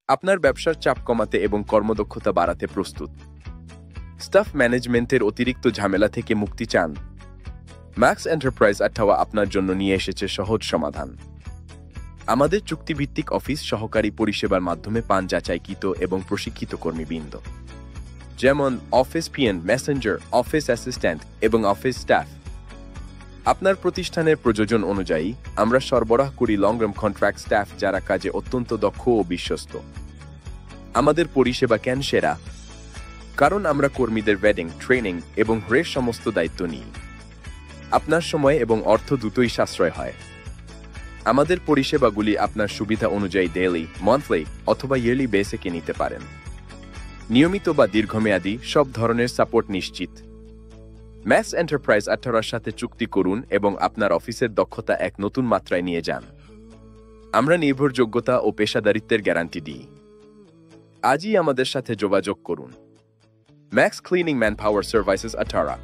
আপনার ব্যবসার চাপ কমাতে এবং কর্মদক্ষতা বাড়াতে প্রস্তুত। স্টাফ ম্যানেজমেন্টের অতিরিক্ত ঝামেলা থেকে মুক্তি চান? ম্যাক্স এন্টারপ্রাইজ আটাওয়া আপনার জন্য নিয়ে এসেছে সহজ সমাধান। আমাদের চুক্তিভিত্তিক অফিস সহকারী পরিষেবার মাধ্যমে পান যাচাইকৃত এবং প্রশিক্ষিত কর্মীবৃন্দ, যেমন office PN, Messenger, office assistant এবং অফিস স্টাফ। আপনার প্রতিষ্ঠানের প্রয়োজন অনুযায়ী আমরা সরবরাহ করি লং টার্ম কন্ট্রাক্ট স্টাফ যারা কাজে অত্যন্ত দক্ষ ও বিশ্বস্ত। আমাদের পরিষেবা কেন সেরা? কারণ আমরা কর্মীদের ওয়েডিং, ট্রেনিং এবং হ্রের সমস্ত দায়িত্ব নিই। আপনার সময় এবং অর্থ দুটোই সাশ্রয় হয়। আমাদের পরিষেবাগুলি আপনার সুবিধা অনুযায়ী ডেইলি, মান্থলি অথবা ইয়ারলি বেসিকে নিতে পারেন। নিয়মিত বা দীর্ঘমেয়াদী সব ধরনের সাপোর্ট নিশ্চিত। ম্যাক্স এন্টারপ্রাইজ 18 সাথে চুক্তি করুন এবং আপনার অফিসের দক্ষতা এক নতুন মাত্রায় নিয়ে যান। আমরা নির্ভরযোগ্যতা ও পেশাদারিত্বের গ্যারান্টি দিই। আজই আমাদের সাথে যোগাযোগ করুন। Max cleaning manpower services 18।